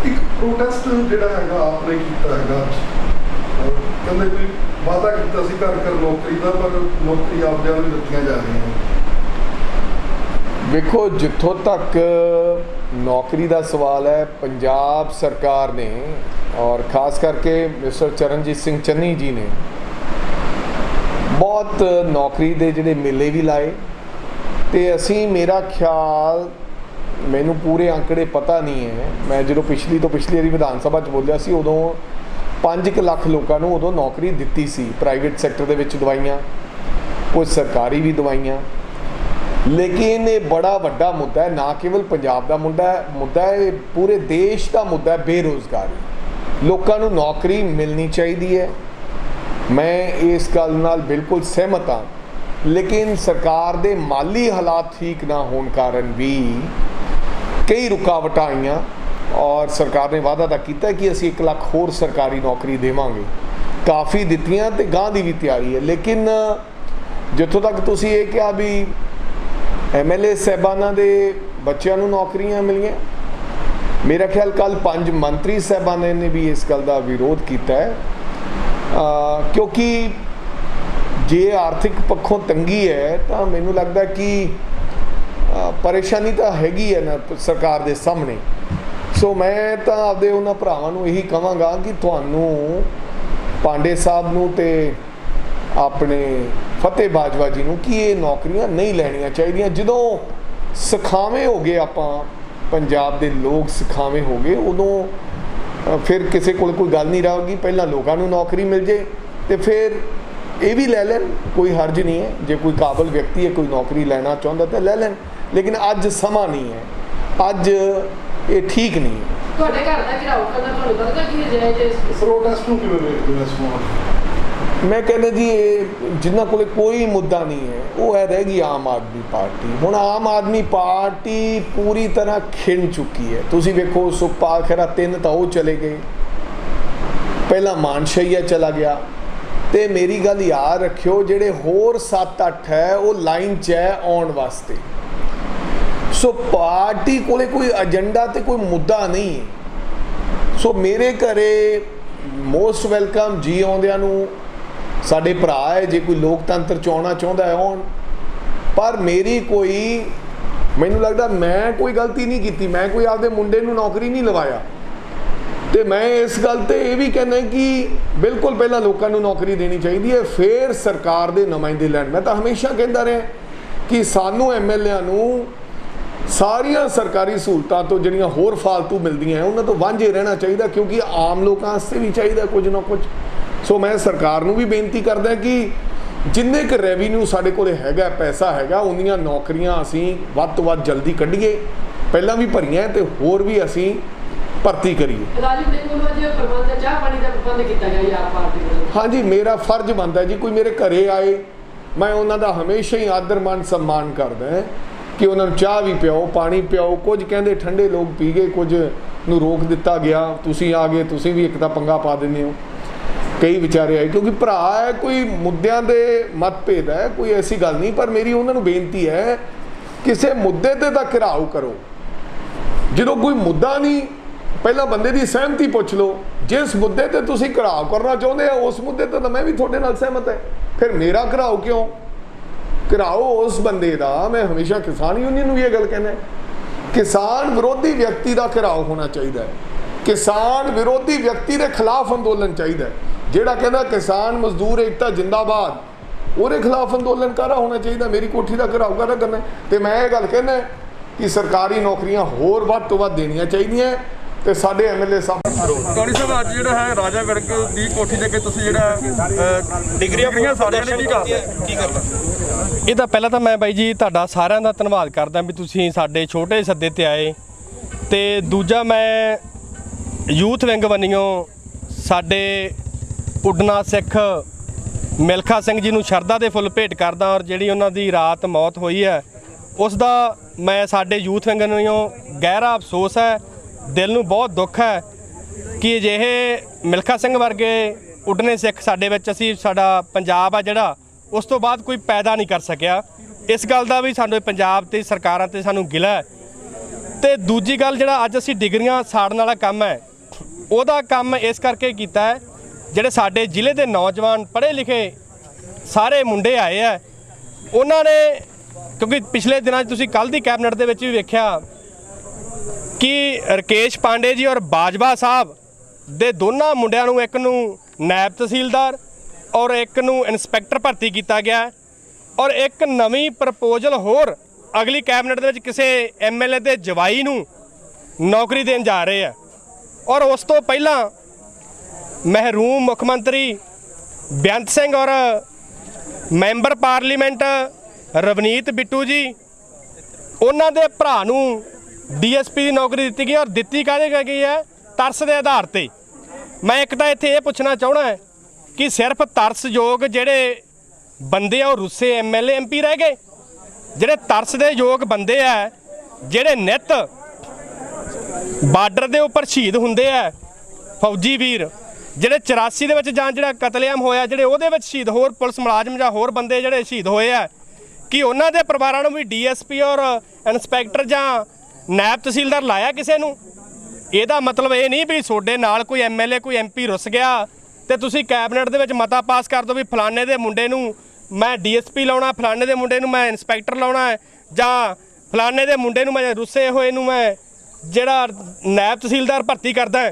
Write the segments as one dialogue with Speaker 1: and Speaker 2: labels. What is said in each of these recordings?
Speaker 1: एक प्रोटेस्ट जिहड़ा हैगा आपने कीता हैगा, कहंदे कोई वादा कीता सी घर घर नौकरी दा, पर नौकरी आपदियां नूं दित्तियां जा रहीआं।
Speaker 2: देखो, जिथों तक नौकरी का सवाल है, पंजाब सरकार ने और ख़ास करके मिस्टर चरणजीत सिंह चन्नी जी ने बहुत नौकरी के जिहड़े मेले भी लाए, तो असी मेरा ख्याल, मैनू पूरे आंकड़े पता नहीं है, मैं जो पिछली वारी विधान सभा बोलिया सी उदों 5 लाख लोगों को उदों नौकरी दिती सी, प्राइवेट सैक्टर दे विच दवाइयां, कुछ सरकारी भी दवाइयां। लेकिन ये बड़ा वड्डा मुद्दा है, ना केवल पंजाब का मुद्दा है, पूरे देश का मुद्दा है बेरोज़गारी। लोगों को नौकरी मिलनी चाहिए है, मैं इस गल नाल बिल्कुल सहमत हाँ, लेकिन सरकार के माली हालात ठीक ना होने कारण भी कई रुकावट आईयां, और सरकार ने वादा तो किया कि असी 1 लाख होर सरकारी नौकरी देवांगे, काफ़ी दित्तियां ते गांह दी भी तैयारी है। लेकिन जिथों तक तुसीं ये कहा भी MLA साहबाना दे बच्चों को नौकरियां मिलियां, मेरा ख्याल कल 5 मंत्री साहबाना ने भी इस गल का विरोध किया है, क्योंकि जे आर्थिक पक्षों तंगी है तो मैनू लगता कि परेशानी तो हैगी है ना सरकार के सामने। सो मैं तो आपदे उन्हां भरावां नूं यही कहांगा कि तुहानूं पांडे साहब नूं ते अपने फतेह बाजवा जी नूं कि ये नौकरियां नहीं लैणियां चाहिए। जदों सिखावे हो गए, आपां पंजाब दे लोग सिखावे हो गए, उदों फिर किसी कोल कोई गल नहीं रहेगी, पहला लोगों नूं नौकरी मिल जाए तो फिर ये भी लै लैन, कोई हर्ज नहीं है। जो कोई काबिल व्यक्ति है, कोई नौकरी लेना चाहता तो लै लैन, लेकिन अज समा नहीं है, अज ये ठीक नहीं है।
Speaker 3: ਤੁਹਾਡੇ ਘਰ ਦਾ ਘਿਰਾਓ ਕਰਨਾ ਤੁਹਾਨੂੰ ਲੱਗਦਾ ਕਿ ਇਹ ਜਾਇਜ਼
Speaker 1: प्रोटेस्ट नूं किवें वेखदे हो इस मामले?
Speaker 2: मैं कहना जी, ये जिन्हों को कोई मुद्दा नहीं है, वो है रहेगी आम आदमी पार्टी। हुण आम आदमी पार्टी पूरी तरह खिंड चुकी है। तुसीं वेखो, सुखपाल खैरा 3 तो वो चले गए, पहला मानशाहीआ चला गया, तो मेरी गल याद रखियो जिहड़े होर 7-8 है वो लाइन च है आउण वास्ते। सो पार्टी कोले कोई एजेंडा तो कोई मुद्दा नहीं है। सो मेरे घरे मोस्ट वेलकम, जी आउंदियां नूं साडे भरा है, जे कोई लोकतंत्र च आउणा चाहुंदा है आउण, पर मेरी कोई, मैनूं लगदा मैं कोई गलती नहीं की, मैं कोई आपदे मुंडे नूं नौकरी नहीं लवाया। तो मैं इस गल ते ये भी कहना कि बिल्कुल पहला लोगों को नौकरी देनी चाहिए है, फिर सरकार के नुमाइंदे लैण। मैं तो हमेशा कहता रहा कि सानू MLA नूं सारिया सरकारी सहूलतां तो जिहड़ियां होर फालतू मिलदियां हैं उन्हां तो वांझे रहना चाहिए, क्योंकि आम लोगों वास्ते भी चाहिए कुछ ना कुछ। सो मैं सरकार नूं भी बेनती करदा कि जिन्ने क रेवन्यू साडे कोल हैगा, पैसा हैगा, उन्नियां नौकरियां असीं वध तो वध जल्दी कढीए, पहलां भी भरीआं ते होर भी असीं भर्ती करिए। हाँ जी, मेरा फर्ज बनता है जी, कोई मेरे घरे आए, मैं उन्हां दा हमेशा ही आदर मान सम्मान करदा है कि उन्होंने चाह भी पियाओ, पानी पियाओ। कुछ कहते ठंडे लोग पी गए, कुछ नूं रोक दिता गया, तुसीं आ गए, तुसीं भी एक तां पंगा पा दिंदे हो। कई विचारे आए, क्योंकि भरा है, कोई मुद्दों के मतभेद है, कोई ऐसी गल नहीं, पर मेरी उन्होंने बेनती है किसी मुद्दे ते तां घिराव करो। जो कोई मुद्दा नहीं, पहला बंदे की सहमति पुछ लो, जिस मुद्दे ते तुसीं घिराव करना चाहते हो उस मुद्दे ते तां मैं भी तुहाडे नाल सहमत है, फिर मेरा घिराव क्यों? घिराओ उस बंदे का। मैं हमेशा किसान यूनियन भी ये गल कहना है, किसान विरोधी व्यक्ति का घिराव होना चाहिए, किसान विरोधी व्यक्ति के खिलाफ अंदोलन चाहिए। जिहड़ा कहना किसान मजदूर एकता जिंदाबाद, ਉਹਦੇ खिलाफ अंदोलन कर रहा होना चाहिए। मेरी कोठी का घिराव कर करना, तो मैं ये गल कहना कि सरकारी नौकरियां होर वध तो वध देनियां चाहिए। तो साडे MLA साहब
Speaker 4: कौड़ी साहब अज जिहड़ा है राजा विरक दी कोठी दे के तुसीं जिहड़ा डिग्रियां सारियां ने की करदा?
Speaker 5: ਇਹ ਤਾਂ ਪਹਿਲਾਂ ਤਾਂ ਮੈਂ ਬਾਈ ਜੀ ਤੁਹਾਡਾ ਸਾਰਿਆਂ ਦਾ ਧੰਨਵਾਦ ਕਰਦਾ ਵੀ ਤੁਸੀਂ ਸਾਡੇ ਛੋਟੇ ਸੱਦੇ ਤੇ ਆਏ, ਤੇ ਦੂਜਾ ਮੈਂ ਯੂਥ ਵਿੰਗ ਵੱਲੋਂ ਸਾਡੇ ਉਡਣਾ ਸਿੱਖ ਮਿਲਖਾ ਸਿੰਘ ਜੀ ਨੂੰ ਸ਼ਰਧਾ ਦੇ ਫੁੱਲ ਭੇਟ ਕਰਦਾ, ਔਰ ਜਿਹੜੀ ਉਹਨਾਂ ਦੀ ਰਾਤ ਮੌਤ ਹੋਈ ਹੈ ਉਸ ਦਾ ਮੈਂ ਸਾਡੇ ਯੂਥ ਵਿੰਗ ਵੱਲੋਂ ਗਹਿਰਾ ਅਫਸੋਸ ਹੈ, ਦਿਲ ਨੂੰ ਬਹੁਤ ਦੁੱਖ ਹੈ ਕਿ ਅਜਿਹੇ ਮਿਲਖਾ ਸਿੰਘ ਵਰਗੇ ਉਡਣੇ ਸਿੱਖ ਸਾਡੇ ਵਿੱਚ ਅਸੀਂ ਸਾਡਾ ਪੰਜਾਬ ਆ ਜਿਹੜਾ ਉਸ ਤੋਂ ਬਾਅਦ ਕੋਈ ਪੈਦਾ ਨਹੀਂ ਕਰ ਸਕਿਆ। ਇਸ ਗੱਲ ਦਾ ਵੀ ਸਾਨੂੰ ਪੰਜਾਬ ਤੇ ਸਰਕਾਰਾਂ ਤੇ ਸਾਨੂੰ ਗਿਲਾ ਹੈ ਤੇ ਦੂਜੀ ਗੱਲ ਜਿਹੜਾ ਅੱਜ ਅਸੀਂ ਡਿਗਰੀਆਂ ਸਾੜਨ ਵਾਲਾ ਕੰਮ ਹੈ ਉਹਦਾ ਕੰਮ ਇਸ ਕਰਕੇ ਕੀਤਾ ਹੈ, ਜਿਹੜੇ ਸਾਡੇ ਜ਼ਿਲ੍ਹੇ ਦੇ ਨੌਜਵਾਨ ਪੜ੍ਹੇ ਲਿਖੇ ਸਾਰੇ ਮੁੰਡੇ ਆਏ ਆ, ਉਹਨਾਂ ਨੇ ਕਿਉਂਕਿ ਪਿਛਲੇ ਦਿਨਾਂ 'ਚ ਤੁਸੀਂ ਕੱਲ੍ਹ ਦੀ ਕੈਬਨਿਟ ਦੇ ਵਿੱਚ ਵੀ ਵੇਖਿਆ ਕਿ ਰਕੇਸ਼ ਪਾਂਡੇ ਜੀ ਔਰ ਬਾਜਵਾ ਸਾਹਿਬ ਦੇ ਦੋਨਾਂ ਮੁੰਡਿਆਂ ਨੂੰ, ਇੱਕ ਨੂੰ ਨਾਇਬ ਤਹਿਸੀਲਦਾਰ ਔਰ ਇੱਕ ਨੂੰ ਇੰਸਪੈਕਟਰ ਭਰਤੀ ਕੀਤਾ ਗਿਆ ਔਰ ਇੱਕ ਨਵੀਂ ਪ੍ਰਪੋਜ਼ਲ ਹੋਰ ਅਗਲੀ ਕੈਬਨਿਟ ਦੇ ਵਿੱਚ ਕਿਸੇ ਐਮਐਲਏ ਦੇ ਜਵਾਈ ਨੂੰ ਨੌਕਰੀ ਦੇਣ ਜਾ ਰਹੇ ਆ। ਔਰ ਉਸ ਤੋਂ ਪਹਿਲਾਂ ਮਹਿਰੂਮ ਮੁੱਖ ਮੰਤਰੀ ਬੇਅੰਤ ਸਿੰਘ ਔਰ ਮੈਂਬਰ ਪਾਰਲੀਮੈਂਟ ਰਵਨੀਤ ਬਿੱਟੂ ਜੀ, ਉਹਨਾਂ ਦੇ ਭਰਾ ਨੂੰ ਡੀਐਸਪੀ ਦੀ ਨੌਕਰੀ ਦਿੱਤੀ ਗਈ ਔਰ ਦਿੱਤੀ ਕਾਹਦੇ ਗਈ ਹੈ? ਤਰਸ ਦੇ ਆਧਾਰ ਤੇ। ਮੈਂ ਇੱਕ ਤਾਂ ਇੱਥੇ ਇਹ ਪੁੱਛਣਾ ਚਾਹੁੰਦਾ ਕਿ ਸਿਰਫ ਤਰਸਯੋਗ ਜਿਹੜੇ ਬੰਦੇ ਆ ਉਹ ਰੁੱਸੇ ਐਮਐਲਏ ਐਮਪੀ ਰਹਿ ਗਏ? ਜਿਹੜੇ ਤਰਸ ਦੇ ਯੋਗ ਬੰਦੇ ਆ, ਜਿਹੜੇ ਨਿੱਤ ਬਾਰਡਰ ਦੇ ਉੱਪਰ ਸ਼ਹੀਦ ਹੁੰਦੇ ਆ ਫੌਜੀ ਵੀਰ, ਜਿਹੜੇ 84 ਦੇ ਵਿੱਚ ਜਾਂ ਜਿਹੜਾ ਕਤਲੇਆਮ ਹੋਇਆ ਜਿਹੜੇ ਉਹਦੇ ਵਿੱਚ ਸ਼ਹੀਦ ਹੋਰ ਪੁਲਿਸ ਮੁਲਾਜ਼ਮ ਜਾਂ ਹੋਰ ਬੰਦੇ ਜਿਹੜੇ ਸ਼ਹੀਦ ਹੋਏ ਆ, ਕਿ ਉਹਨਾਂ ਦੇ ਪਰਿਵਾਰਾਂ ਨੂੰ ਵੀ ਡੀਐਸਪੀ ਔਰ ਇੰਸਪੈਕਟਰ ਜਾਂ ਨਾਇਬ ਤਹਿਸੀਲਦਾਰ ਲਾਇਆ ਕਿਸੇ ਨੂੰ? ਇਹਦਾ ਮਤਲਬ ਇਹ ਨਹੀਂ ਵੀ ਤੁਹਾਡੇ ਨਾਲ ਕੋਈ ਐਮਐਲਏ ਕੋਈ ਐਮਪੀ ਰੁੱਸ ਗਿਆ ਤੇ ਤੁਸੀਂ ਕੈਬਨਿਟ ਦੇ ਵਿੱਚ ਮਤਾ ਪਾਸ ਕਰ ਦਿਓ ਵੀ ਫਲਾਣੇ ਦੇ ਮੁੰਡੇ ਨੂੰ ਮੈਂ ਡੀਐਸਪੀ ਲਾਉਣਾ, ਫਲਾਣੇ ਦੇ ਮੁੰਡੇ ਨੂੰ ਮੈਂ ਇੰਸਪੈਕਟਰ ਲਾਉਣਾ ਹੈ, ਜਾਂ ਫਲਾਣੇ ਦੇ ਮੁੰਡੇ ਨੂੰ ਮੈਂ ਰੁੱਸੇ ਹੋਏ ਨੂੰ ਮੈਂ ਜਿਹੜਾ ਨਾਇਬ ਤਹਿਸੀਲਦਾਰ ਭਰਤੀ ਕਰਦਾ।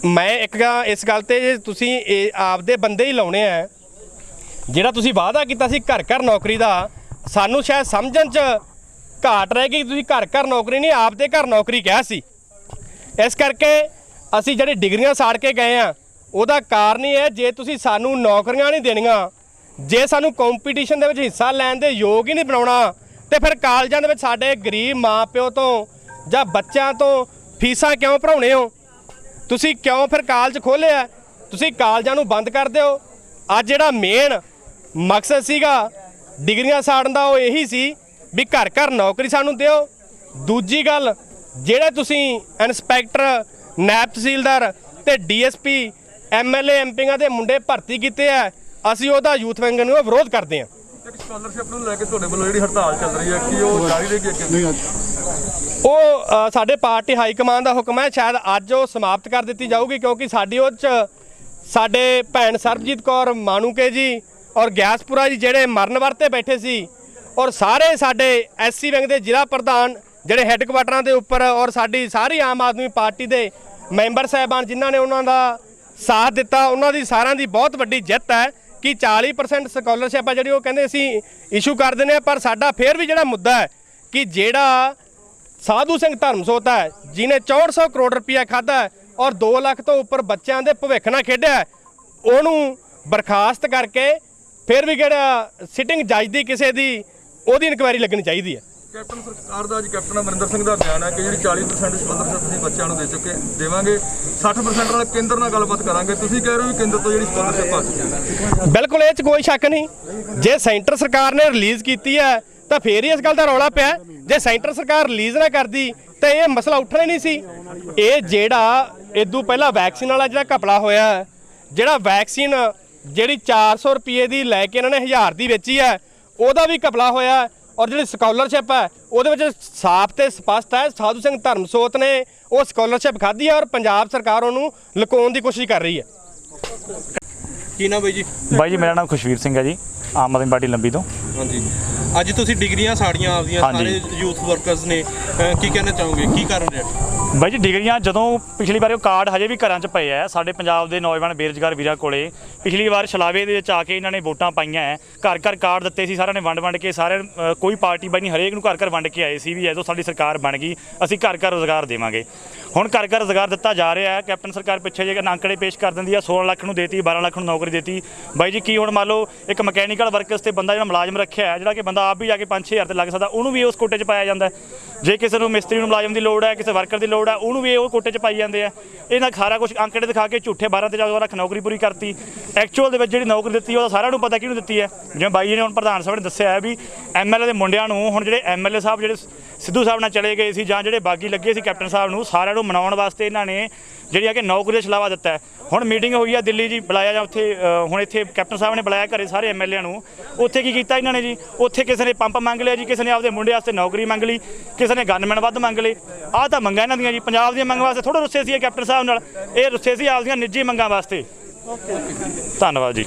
Speaker 5: ਮੈਂ ਇੱਕ ਇਸ ਗੱਲ ਤੇ ਜੇ ਤੁਸੀਂ ਆਪਦੇ ਬੰਦੇ ਹੀ ਲਾਉਣੇ ਆ, ਜਿਹੜਾ ਤੁਸੀਂ ਵਾਅਦਾ ਕੀਤਾ ਸੀ ਘਰ ਘਰ ਨੌਕਰੀ ਦਾ, ਸਾਨੂੰ ਸ਼ਾਇਦ ਸਮਝਣ 'ਚ ਘਾਟ ਰਹਿ ਗਈ। ਤੁਸੀਂ ਘਰ ਘਰ ਨੌਕਰੀ ਨਹੀਂ, ਆਪਦੇ ਘਰ ਨੌਕਰੀ ਕਿਹਾ ਸੀ। ਇਸ ਕਰਕੇ ਅਸੀਂ ਜਿਹੜੀ ਡਿਗਰੀਆਂ ਸਾੜ ਕੇ ਗਏ ਆ ਉਹਦਾ ਕਾਰਨ ਹੀ ਹੈ, ਜੇ ਤੁਸੀਂ ਸਾਨੂੰ ਨੌਕਰੀਆਂ ਨਹੀਂ ਦੇਣੀਆਂ, ਜੇ ਸਾਨੂੰ ਕੰਪੀਟੀਸ਼ਨ ਦੇ ਵਿੱਚ ਹਿੱਸਾ ਲੈਣ ਦੇ ਯੋਗ ਹੀ ਨਹੀਂ ਬਣਾਉਣਾ, ਤੇ ਫਿਰ ਕਾਲਜਾਂ ਦੇ ਵਿੱਚ ਸਾਡੇ ਗਰੀਬ ਮਾਂ ਪਿਓ ਤੋਂ ਜਾਂ ਬੱਚਿਆਂ ਤੋਂ ਫੀਸਾਂ ਕਿਉਂ ਭਰਾਉਣੇ ਹੋ? ਤੁਸੀਂ ਕਿਉਂ ਫਿਰ ਕਾਲਜ ਖੋਲ੍ਹਿਆ? ਤੁਸੀਂ ਕਾਲਜਾਂ ਨੂੰ ਬੰਦ ਕਰ ਦਿਓ। ਅੱਜ ਜਿਹੜਾ ਮੇਨ ਮਕਸਦ ਸੀਗਾ ਡਿਗਰੀਆਂ ਸਾੜਨ ਦਾ ਉਹ ਇਹੀ ਸੀ ਵੀ ਘਰ ਘਰ ਨੌਕਰੀ ਸਾਨੂੰ ਦਿਓ। ਦੂਜੀ ਗੱਲ, ਜਿਹੜੇ ਤੁਸੀਂ ਇੰਸਪੈਕਟਰ ਨਾਇਬ ਤਹਿਸੀਲਦਾਰ ਤੇ ਡੀਐਸਪੀ ਐਮਐਲਏ ਐਮਪੀਆਂ ਦੇ ਮੁੰਡੇ ਭਰਤੀ ਕੀਤੇ ਆ, ਅਸੀਂ ਉਹਦਾ ਯੂਥ ਵਿੰਗ ਨੂੰ ਵਿਰੋਧ ਕਰਦੇ ਹਾਂ।
Speaker 4: ਇੱਕ ਸਕਾਲਰਸ਼ਿਪ ਨੂੰ ਲੈ ਕੇ ਤੁਹਾਡੇ ਵੱਲੋਂ ਜਿਹੜੀ ਹੜਤਾਲ ਚੱਲ ਰਹੀ ਹੈ ਕਿ ਉਹ ਜਾਰੀ ਰਹੇਗੀ ਅੱਗੇ?
Speaker 5: ਉਹ ਸਾਡੇ ਪਾਰਟੀ ਹਾਈ ਕਮਾਂਡ ਦਾ ਹੁਕਮ ਹੈ, ਸ਼ਾਇਦ ਅੱਜ ਉਹ ਸਮਾਪਤ ਕਰ ਦਿੱਤੀ ਜਾਊਗੀ, ਕਿਉਂਕਿ ਸਾਡੀ ਉਹ 'ਚ ਸਾਡੇ ਭੈਣ ਸਰਬਜੀਤ ਕੌਰ ਮਾਨੂਕੇ ਜੀ ਔਰ ਗਿਆਸਪੁਰਾ ਜੀ ਜਿਹੜੇ ਮਰਨ ਵਰਤੇ ਬੈਠੇ ਸੀ, ਔਰ ਸਾਰੇ ਸਾਡੇ ਐਸਸੀ ਵਿੰਗ ਦੇ ਜ਼ਿਲ੍ਹਾ ਪ੍ਰਧਾਨ ਜਿਹੜੇ ਹੈੱਡਕੁਆਟਰਾਂ ਦੇ ਉੱਪਰ, ਔਰ ਸਾਡੀ ਸਾਰੀ ਆਮ ਆਦਮੀ ਪਾਰਟੀ ਦੇ ਮੈਂਬਰ ਸਾਹਿਬਾਨ ਜਿਨ੍ਹਾਂ ਨੇ ਉਹਨਾਂ ਦਾ ਸਾਥ ਦਿੱਤਾ, ਉਹਨਾਂ ਦੀ ਸਾਰਿਆਂ ਦੀ ਬਹੁਤ ਵੱਡੀ ਜਿੱਤ ਹੈ ਕਿ 40% ਸਕਾਲਰਸ਼ਿਪ ਹੈ ਜਿਹੜੀ ਉਹ ਕਹਿੰਦੇ ਅਸੀਂ ਇਸ਼ੂ ਕਰ ਦਿੰਦੇ ਹਾਂ। ਪਰ ਸਾਡਾ ਫਿਰ ਵੀ ਜਿਹੜਾ ਮੁੱਦਾ ਹੈ ਕਿ ਜਿਹੜਾ ਸਾਧੂ ਸਿੰਘ ਧਰਮਸੋਤ ਹੈ ਜਿਹਨੇ 6400 ਕਰੋੜ ਰੁਪਇਆ ਖਾਧਾ ਔਰ 2 ਲੱਖ ਤੋਂ ਉੱਪਰ ਬੱਚਿਆਂ ਦੇ ਭਵਿੱਖ ਨਾਲ ਖੇਡਿਆ, ਉਹਨੂੰ ਬਰਖਾਸਤ ਕਰਕੇ ਫਿਰ ਵੀ ਜਿਹੜਾ ਸਿਟਿੰਗ ਜੱਜ ਦੀ ਕਿਸੇ ਦੀ ਉਹਦੀ ਇਨਕੁਆਇਰੀ ਲੱਗਣੀ ਚਾਹੀਦੀ ਹੈ।
Speaker 4: ਕੈਪਟਨ ਸਰਕਾਰ ਦਾ ਅੱਜ ਕੈਪਟਨ ਅਮਰਿੰਦਰ ਸਿੰਘ ਦਾ ਬਿਆਨ ਹੈ ਕਿ ਜਿਹੜੀ 40% ਸਕਾਲਰਸ਼ਿਪ ਅਸੀਂ ਬੱਚਿਆਂ ਨੂੰ ਦੇਵਾਂਗੇ, 60% ਨਾਲ ਕੇਂਦਰ ਨਾਲ ਗੱਲਬਾਤ ਕਰਾਂਗੇ। ਤੁਸੀਂ ਕਹਿ ਰਹੇ ਹੋ ਵੀ ਕੇਂਦਰ ਤੋਂ ਜਿਹੜੀ ਸਕਾਲਰਸ਼ਿਪ ਆ ਚੁੱਕੀ ਹੈ।
Speaker 5: ਬਿਲਕੁਲ, ਇਹ 'ਚ ਕੋਈ ਸ਼ੱਕ ਨਹੀਂ। ਜੇ ਸੈਂਟਰ ਸਰਕਾਰ ਨੇ ਰਿਲੀਜ਼ ਕੀਤੀ ਹੈ ਤਾਂ ਫੇਰ ਹੀ ਇਸ ਗੱਲ ਦਾ ਰੌਲਾ ਪਿਆ। ਜੇ ਸੈਂਟਰ ਸਰਕਾਰ ਰਿਲੀਜ਼ ਨਾ ਕਰਦੀ ਤਾਂ ਇਹ ਮਸਲਾ ਉੱਠਣਾ ਹੀ ਨਹੀਂ ਸੀ। ਇਹ ਜਿਹੜਾ ਇਦੋਂ ਪਹਿਲਾਂ ਵੈਕਸੀਨ ਵਾਲਾ ਜਿਹੜਾ ਘਪਲਾ ਹੋਇਆ, ਜਿਹੜਾ ਵੈਕਸੀਨ ਜਿਹੜੀ 400 ਰੁਪਏ ਦੀ ਲੈ ਕੇ ਇਹਨਾਂ ਨੇ 1000 ਦੀ ਵੇਚੀ ਹੈ, ਉਹਦਾ ਵੀ ਘਪਲਾ ਹੋਇਆ। ਔਰ ਜਿਹੜੀ ਸਕਾਲਰਸ਼ਿਪ ਹੈ ਉਹਦੇ ਵਿੱਚ ਸਾਫ਼ ਤੇ ਸਪਸ਼ਟ ਹੈ ਸਾਧੂ ਸਿੰਘ ਧਰਮਸੋਤ ਨੇ ਉਹ ਸਕਾਲਰਸ਼ਿਪ ਖਾਧੀ ਹੈ ਔਰ ਪੰਜਾਬ ਸਰਕਾਰ ਉਹਨੂੰ ਲੁਕਾਉਣ ਦੀ ਕੋਸ਼ਿਸ਼ ਕਰ ਰਹੀ ਹੈ।
Speaker 6: ਕੀ ਨਾਮ ਬਾਈ ਜੀ?
Speaker 7: ਬਾਈ ਜੀ ਮੇਰਾ ਨਾਮ ਖੁਸ਼ਵੀਰ ਸਿੰਘ ਹੈ ਜੀ, ਆਮ ਆਦਮੀ ਪਾਰਟੀ ਲੰਬੀ ਤੋਂ।
Speaker 6: ਹਾਂਜੀ, ਅੱਜ ਤੁਸੀਂ ਡਿਗਰੀਆਂ ਸਾੜੀਆਂ ਆਪਦੀਆਂ, ਸਾਰੇ ਯੂਥ ਵਰਕਰਸ ਨੇ, ਕੀ ਕਹਿਣਾ ਚਾਹੋਗੇ, ਕੀ ਕਾਰਨ ਰਿਹਾ?
Speaker 7: ਬਾਈ ਜੀ ਡਿਗਰੀਆਂ ਜਦੋਂ ਪਿਛਲੀ ਵਾਰ ਉਹ ਕਾਰਡ ਹਜੇ ਵੀ ਘਰਾਂ 'ਚ ਪਏ ਆ ਸਾਡੇ ਪੰਜਾਬ ਦੇ ਨੌਜਵਾਨ ਬੇਰੁਜ਼ਗਾਰ ਵੀਰਾਂ ਕੋਲੇ। ਪਿਛਲੀ ਵਾਰ ਛਲਾਵੇ ਦੇ ਵਿੱਚ ਆ ਕੇ ਇਹਨਾਂ ਨੇ ਵੋਟਾਂ ਪਾਈਆਂ ਹੈ, ਘਰ ਘਰ ਕਾਰਡ ਦਿੱਤੇ ਸੀ, ਸਾਰਿਆਂ ਨੇ ਵੰਡ ਕੇ, ਸਾਰੇ ਕੋਈ ਪਾਰਟੀ ਬਾਈ ਨਹੀਂ, ਹਰੇਕ ਨੂੰ ਘਰ ਘਰ ਵੰਡ ਕੇ ਆਏ ਸੀ ਵੀ ਜਦੋਂ ਸਾਡੀ ਸਰਕਾਰ ਬਣ ਗਈ ਅਸੀਂ ਘਰ ਘਰ ਰੁਜ਼ਗਾਰ ਦੇਵਾਂਗੇ। ਹੁਣ ਘਰ ਘਰ ਰੁਜ਼ਗਾਰ ਦਿੱਤਾ ਜਾ ਰਿਹਾ ਹੈ। ਕੈਪਟਨ ਸਰਕਾਰ ਪਿੱਛੇ ਜੇ ਅੰਕੜੇ ਪੇਸ਼ ਕਰ ਦਿੰਦੀ ਆ, 16 ਲੱਖ ਨੂੰ ਦੇਤੀ, 12 ਲੱਖ ਨੂੰ ਨੌਕਰੀ ਦੇਤੀ। ਬਾਈ ਜੀ ਕੀ ਹੁਣ ਮੰਨ ਲਓ ਇੱਕ ਮਕੈਨੀਕਲ ਵਰਕਰਸ ਤੇ ਬੰਦਾ ਜਿਹੜਾ ਮੁਲਾਜ਼ਮ ਰੱਖਿਆ ਹੈ, ਜਿਹੜਾ ਕਿ ਬੰਦਾ ਆਪ ਵੀ ਜਾ ਕੇ 5-6 ਹਜ਼ਾਰ ਤੇ ਲੱਗ ਸਕਦਾ, ਉਹਨੂੰ ਵੀ ਉਸ ਕੋਟੇ 'ਚ ਪਾਇਆ ਜਾਂਦਾ। ਜੇ ਕਿਸੇ ਨੂੰ ਮਿਸਤਰੀ ਨੂੰ ਮੁਲਾਜ਼ਮ ਦੀ ਲੋੜ ਹੈ, ਕਿਸੇ ਵਰਕਰ ਦੀ ਲੋੜ ਹੈ, ਉਹਨੂੰ ਵੀ ਉਹ ਕੋਟੇ 'ਚ ਪਾਈ ਜਾਂਦੇ ਆ। ਇਹਨਾਂ ਸਾਰਾ ਕੁਝ ਅੰਕੜੇ ਦਿਖਾ ਕੇ ਝੂਠੇ 12 ਤੇ 14 ਲੱਖ ਨੌਕਰੀ ਪੂਰੀ ਕਰਤੀ। ਐਕਚੁਅਲ ਦੇ ਵਿੱਚ ਜਿਹੜੀ ਨੌਕਰੀ ਦਿੱਤੀ ਉਹਦਾ ਸਾਰਿਆਂ ਨੂੰ ਪਤਾ ਕਿਹਨੂੰ ਦਿੱਤੀ ਹੈ। ਜਿਵੇਂ ਬਾਈ ਜੀ ਨੇ ਹੁਣ ਪ੍ਰਧਾਨ ਸਾਹਿਬ ਨੇ ਦੱਸਿਆ ਹੈ ਵੀ ਐਮਐਲਏ ਦੇ ਮੁੰਡਿਆਂ ਨੂੰ, ਹੁਣ ਜਿਹੜੇ ਐਮਐਲਏ ਸਾਹਿਬ ਜਿਹੜੇ ਸਿੱਧੂ ਸਾਹਿਬ ਨਾਲ ਚਲੇ ਗਏ ਸੀ ਜਾਂ ਜਿਹੜੇ ਬਾਗੀ ਲੱਗੇ ਸੀ ਕੈਪਟਨ ਸਾਹਿਬ ਨੂੰ, ਸਾਰਿਆਂ ਨੂੰ ਮਨਾਉਣ ਵਾਸਤੇ ਇਹਨਾਂ ਨੇ ਜਿਹੜੀ ਆ ਕਿ ਨੌਕਰੀ ਦਾ ਛਲਾਵਾ ਦਿੱਤਾ ਹੈ। ਹੁਣ ਮੀਟਿੰਗ ਹੋਈ ਆ ਦਿੱਲੀ ਜੀ, ਬੁਲਾਇਆ ਜਾਂ ਉੱਥੇ ਹੁਣ ਇੱਥੇ ਕੈਪਟਨ ਸਾਹਿਬ ਨੇ ਬੁਲਾਇਆ ਘਰੇ ਸਾਰੇ ਐਮਐਲਏ ਨੂੰ। ਉੱਥੇ ਕੀ ਕੀਤਾ ਇਹਨਾਂ ਨੇ ਜੀ, ਉੱਥੇ ਕਿਸੇ ਨੇ ਪੰਪ ਮੰਗ ਲਿਆ ਜੀ, ਕਿਸੇ ਨੇ ਆਪਦੇ ਮੁੰਡੇ ਵਾਸਤੇ ਨੌਕਰੀ ਮੰਗ ਲਈ, ਕਿਸੇ ਨੇ ਗਨਮੈਨ ਵੱਧ ਮੰਗ ਲਏ। ਆਹ ਤਾਂ ਮੰਗਾਂ ਇਹਨਾਂ ਦੀਆਂ ਜੀ। ਪੰਜਾਬ ਦੀਆਂ ਮੰਗਾਂ ਵਾਸਤੇ ਥੋੜ੍ਹਾ ਰੁੱਸੇ ਸੀ ਇਹ ਕੈਪਟਨ ਸਾਹਿਬ ਨਾਲ, ਇਹ ਰੁੱਸੇ ਸੀ ਆਪਦੀਆਂ ਨਿੱਜੀ ਮੰਗਾਂ ਵਾਸਤੇ। ਧੰਨਵਾਦ ਜੀ।